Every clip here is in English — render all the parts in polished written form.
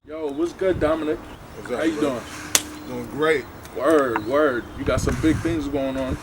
Yo, what's good, Dominic? What's How up, you bro? doing? Doing great. Word. You got some big things going on.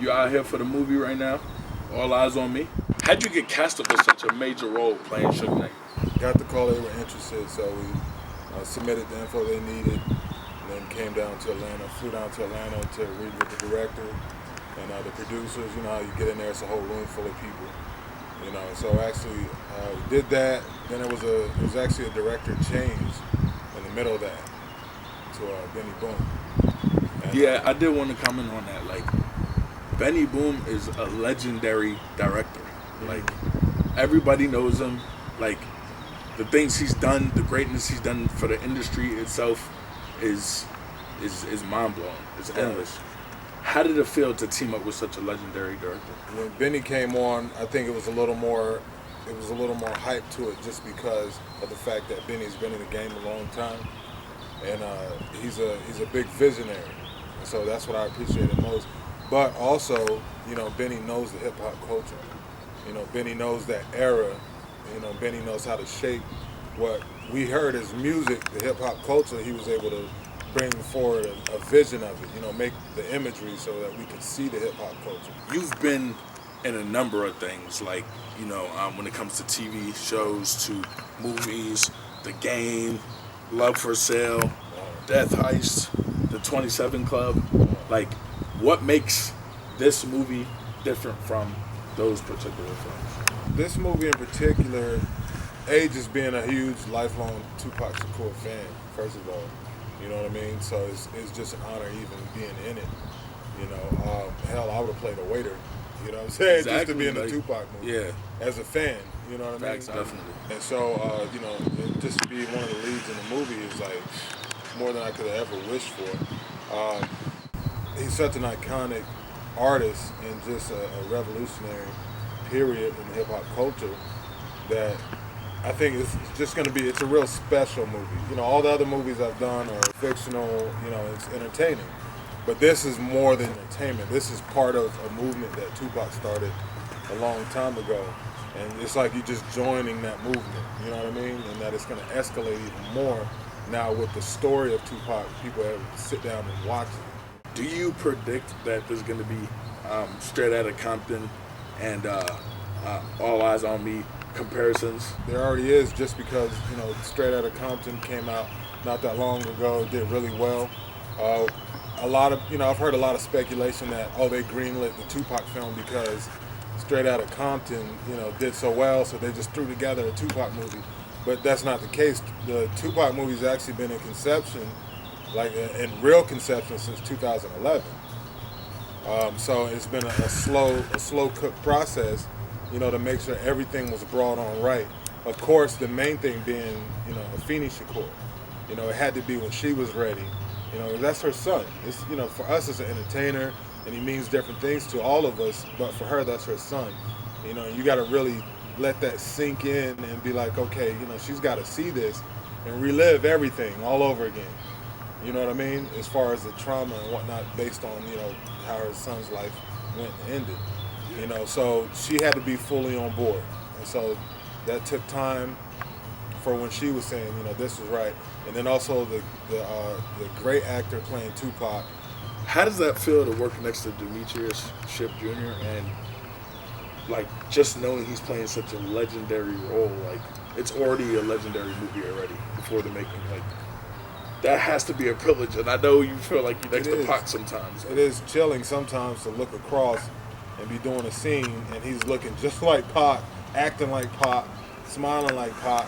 You out here for the movie right now. All eyes on me. How'd you get casted for such a major role playing Suge Knight? Got the call they were interested, so we submitted the info they needed, and then came down to Atlanta, flew down to Atlanta to read with the director and the producers. You know how you get in there, it's a whole room full of people. You know, so actually we did that. Then it was actually a director change in the middle of that to Benny Boom. And, Yeah, I did want to comment on that. Like, Benny Boom is a legendary director. Like, everybody knows him. Like, the things he's done, the greatness he's done for the industry itself is mind blowing. It's endless. How did it feel to team up with such a legendary director? When Benny came on, I think it was a little more hype to it, just because of the fact that Benny's been in the game a long time, and he's a big visionary, and so that's what I appreciated most. But also, you know, Benny knows the hip hop culture. You know, Benny knows that era. You know, Benny knows how to shape what we heard as music, the hip hop culture. He was able to bring forward a vision of it, you know, make the imagery so that we could see the hip hop culture. You've been in a number of things, like, you know, when it comes to TV shows, to movies, The Game, Love for Sale, Death Heist, The 27 Club. Like, what makes this movie different from those particular films? This movie in particular, just being a huge lifelong Tupac Shakur fan, first of all. You know what I mean? So it's just an honor even being in it. You know, hell, I would have played a waiter. You know what I'm saying? Exactly, just to be in the like, Tupac movie. yeah. As a fan, you know what I mean? Facts, definitely. And so, you know, just to be one of the leads in the movie is like more than I could have ever wished for. He's such an iconic artist and just a revolutionary period in hip hop culture that I think it's just going to be, it's a real special movie. You know, all the other movies I've done are fictional, you know, it's entertaining. But this is more than entertainment. This is part of a movement that Tupac started a long time ago. And it's like you're just joining that movement, you know what I mean? And that it's going to escalate even more now with the story of Tupac. People have to sit down and watch it. Do you predict that there's going to be Straight Outta Compton and All Eyes on Me comparisons? There already is, just because, you know, Straight Outta Compton came out not that long ago, did really well. A lot of, you know, I've heard a lot of speculation that, they greenlit the Tupac film because Straight Outta Compton, you know, did so well, so they just threw together a Tupac movie. But that's not the case. The Tupac movie's actually been in conception, like in real conception, since 2011. So it's been a slow cook process, you know, to make sure everything was brought on right. Of course, the main thing being, you know, Afeni Shakur. You know, it had to be when she was ready. You know, that's her son. It's, you know, for us as an entertainer, and he means different things to all of us, but for her, that's her son. You know, you got to really let that sink in and be like, okay, you know, she's got to see this and relive everything all over again. You know what I mean? As far as the trauma and whatnot, based on, you know, how her son's life went and ended. You know, so she had to be fully on board. And so that took time for when she was saying, you know, this was right. And then also the great actor playing Tupac. How does that feel to work next to Demetrius Shipp Jr. and, like, just knowing he's playing such a legendary role? Like, it's already a legendary movie already before the making. Like, that has to be a privilege, and I know you feel like you're next to Pac sometimes. It is chilling sometimes to look across and be doing a scene, and he's looking just like Pac, acting like Pac, smiling like Pac,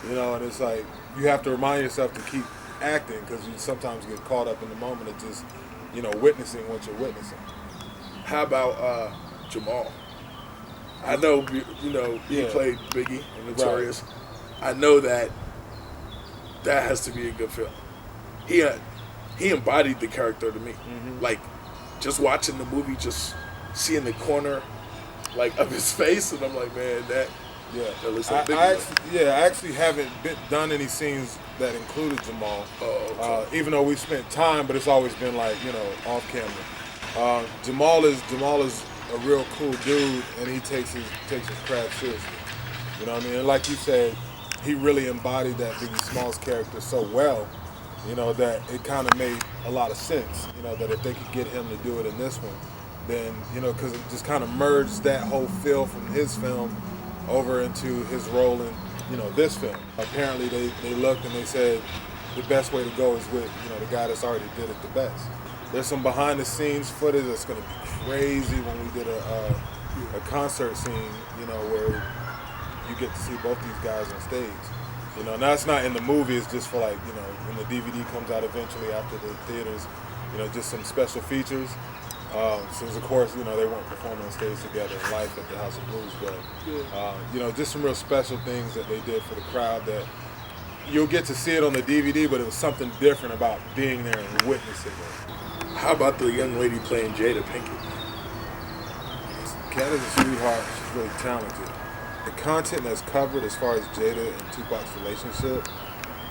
you know, and it's like, you have to remind yourself to keep acting, because you sometimes get caught up in the moment of just, you know, witnessing what you're witnessing. How about Jamal? I know, you know, he played Biggie in Notorious. Right. I know that has to be a good film. He embodied the character to me. Mm-hmm. Like, just watching the movie, just seeing the corner, like, of his face, and I'm like, man, that looks like Biggie. I actually haven't done any scenes that included Jamal. Oh, okay. Even though we've spent time, but it's always been like, you know, off camera. Jamal is a real cool dude, and he takes his craft seriously. You know what I mean? And like you said, he really embodied that Biggie Smalls character so well, that it kind of made a lot of sense, that if they could get him to do it in this one, then, because it just kind of merged that whole feel from his film over into his role in, this film. Apparently they looked and they said the best way to go is with, the guy that's already did it the best. There's some behind the scenes footage that's going to be crazy when we did a concert scene, where you get to see both these guys on stage. Now it's not in the movie, it's just for like, when the DVD comes out eventually after the theaters, just some special features. Since of course, they weren't performing on stage together in life at the House of Blues, but, just some real special things that they did for the crowd that you'll get to see it on the DVD, but it was something different about being there and witnessing it. How about the young lady playing Jada Pinkett? Kat is a sweetheart. She's really talented. The content that's covered as far as Jada and Tupac's relationship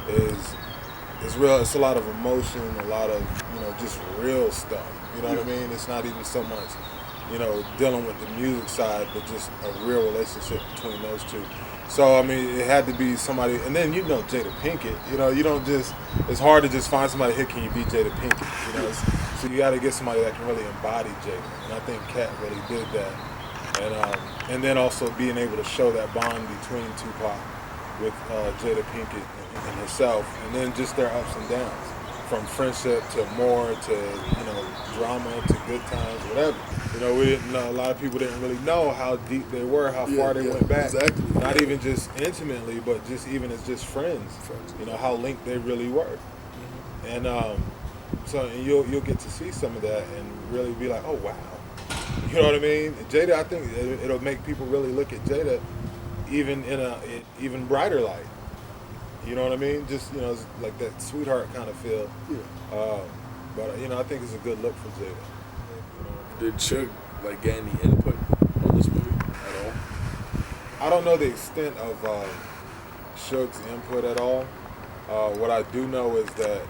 is real. It's a lot of emotion, a lot of, just real stuff. You know what I mean? It's not even so much, dealing with the music side, but just a real relationship between those two. So, I mean, it had to be somebody, and then Jada Pinkett, you don't just, it's hard to just find somebody, here, can you be Jada Pinkett, so you got to get somebody that can really embody Jada, and I think Kat really did that, and then also being able to show that bond between Tupac with Jada Pinkett and herself, and then just their ups and downs, from friendship to more to, drama to good times, whatever. We didn't know, a lot of people didn't really know how deep they were, how far they went back. Exactly. Not even just intimately, but just even as just friends. How linked they really were. Mm-hmm. And you'll get to see some of that and really be like, oh wow. You know what I mean? Jada, I think it'll make people really look at Jada even in a even brighter light. You know what I mean? Just, it's like that sweetheart kind of feel. Yeah. But I think it's a good look for Jada. Did Suge get any input on this movie at all? I don't know the extent of Suge's input at all. What I do know is that,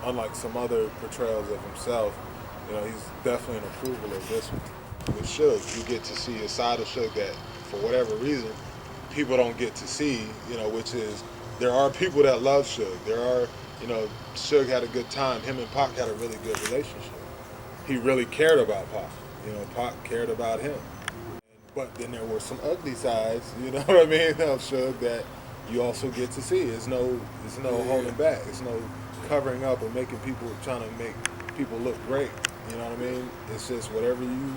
unlike some other portrayals of himself, he's definitely an approval of this one. With Suge, you get to see a side of Suge that, for whatever reason, people don't get to see, which is there are people that love Suge. There are, Suge had a good time. Him and Pac had a really good relationship. He really cared about Pac. Pac cared about him. But then there were some ugly sides, of Suge that you also get to see. There's no holding back. There's no covering up or trying to make people look great. You know what I mean? It's just whatever you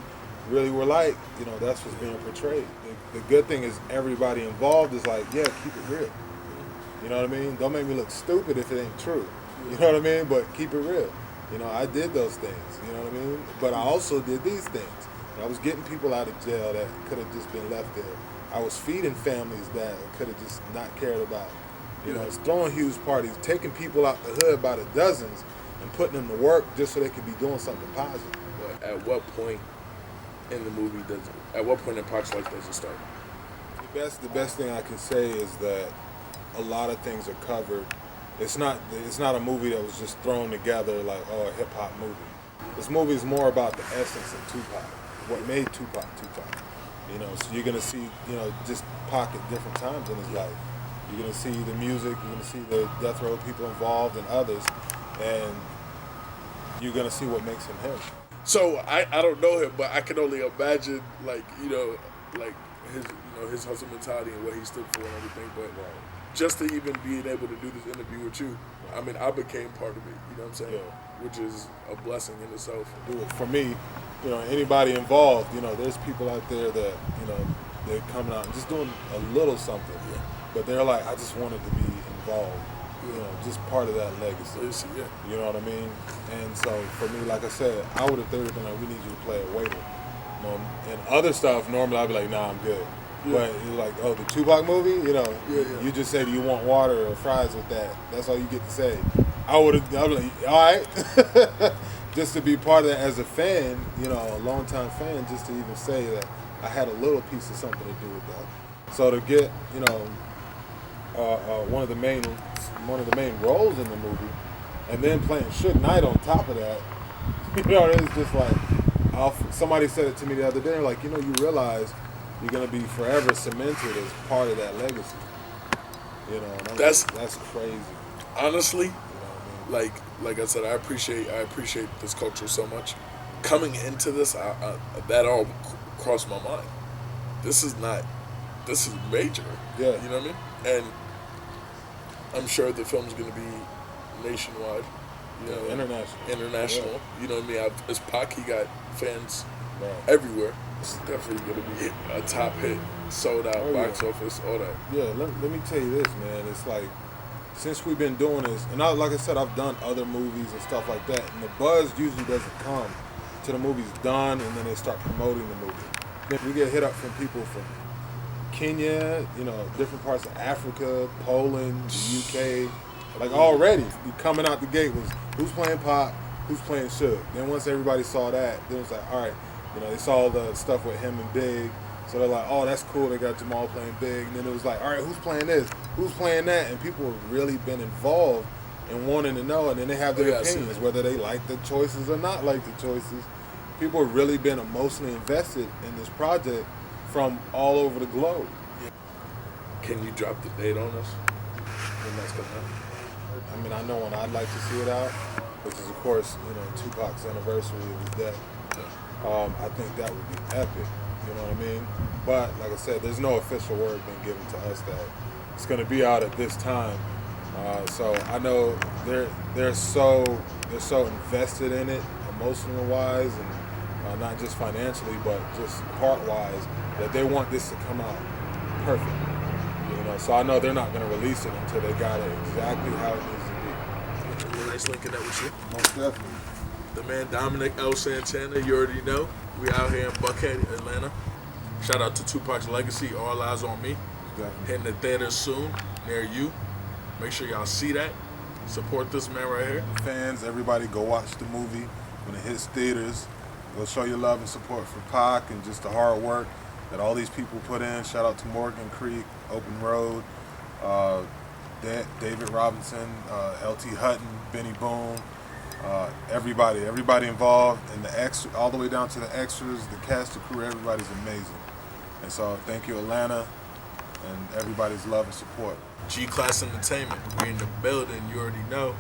really were like, that's what's being portrayed. The good thing is everybody involved is like, yeah, keep it real. You know what I mean? Don't make me look stupid if it ain't true. You know what I mean? But keep it real. I did those things, you know what I mean? But I also did these things. I was getting people out of jail that could have just been left there. I was feeding families that could have just not cared about. Throwing huge parties, taking people out the hood by the dozens and putting them to work just so they could be doing something positive. But at what point in the movie at what point in Pac's life does it start? The best thing I can say is that a lot of things are covered. It's not a movie that was just thrown together like, a hip hop movie. This movie is more about the essence of Tupac, what made Tupac Tupac. So you're gonna see, just Pac at different times in his life. You're gonna see the music, you're gonna see the death row people involved and others, and you're gonna see what makes him him. So I don't know him, but I can only imagine his hustle mentality and what he stood for and everything. But just to even being able to do this interview with you, I mean, I became part of it. You know what I'm saying? Yeah. Which is a blessing in itself. For me, anybody involved, there's people out there that, they're coming out and just doing a little something. Yeah. But they're like, I just wanted to be involved. Just part of that legacy. Yeah. You know what I mean? And so for me, like I said, I would have been like, we need you to play a waiter. And other stuff, normally I'd be like, nah, I'm good. Yeah. But it's like, the Tupac movie, you just said you want water or fries with that. That's all you get to say. I'd be like, all right. Just to be part of that as a fan, a longtime fan, just to even say that I had a little piece of something to do with that. So to get, one of the main roles in the movie, and then playing Suge Knight on top of that, it's just like, somebody said it to me the other day, like, you realize you're going to be forever cemented as part of that legacy. You know, and That's crazy. honestly, You know what I mean? like I said, I appreciate this culture so much. Coming into this, that all crossed my mind. This is not, this is major. Yeah. You know what I mean? And I'm sure the film's going to be nationwide. You know, international. Yeah. You know what I mean? As Pac, he got fans Right. everywhere. It's definitely going to be a top hit, sold out, box office, all that. Yeah, let me tell you this, man. It's like, since we've been doing this, and like I said, I've done other movies and stuff like that, and the buzz usually doesn't come till the movie's done, and then they start promoting the movie. Then we get hit up from people from Kenya, you know, different parts of Africa, Poland, the UK. Like already, coming out the gate was who's playing Pop, who's playing Suge. Then once everybody saw that, then it was like, all right, you know, they saw the stuff with him and Big. So they're like, oh, that's cool. They got Jamal playing Big. And then it was like, all right, who's playing this? Who's playing that? And people have really been involved in wanting to know. And then they have their opinions, whether they like the choices or not like the choices. People have really been emotionally invested in this project from all over the globe. Can you drop the date on us when that's going to happen? I mean, I know when I'd like to see it out, which is, of course, you know, Tupac's anniversary of his death. I think that would be epic. You know what I mean? But like I said, there's no official word being given to us that it's going to be out at this time. So I know they're so invested in it, emotional wise, and not just financially, but just part wise, that they want this to come out perfect. You know, so I know they're not going to release it until they got it exactly how it needs to be. Well, nice linking up with you. Most definitely. The man Dominic L. Santana, you already know. We out here in Buckhead, Atlanta. Shout out to Tupac's Legacy, All Eyes on Me. Definitely. Hitting the theaters soon, near you. Make sure y'all see that. Support this man right here. Fans, everybody go watch the movie when it hits theaters. Go show your love and support for Pac and just the hard work that all these people put in. Shout out to Morgan Creek, Open Road, David Robinson, LT Hutton, Benny Boone. Everybody involved, and the extra, all the way down to the extras, the cast, the crew, everybody's amazing. And so thank you, Atlanta, and everybody's love and support. G-Class Entertainment, we in the building, you already know.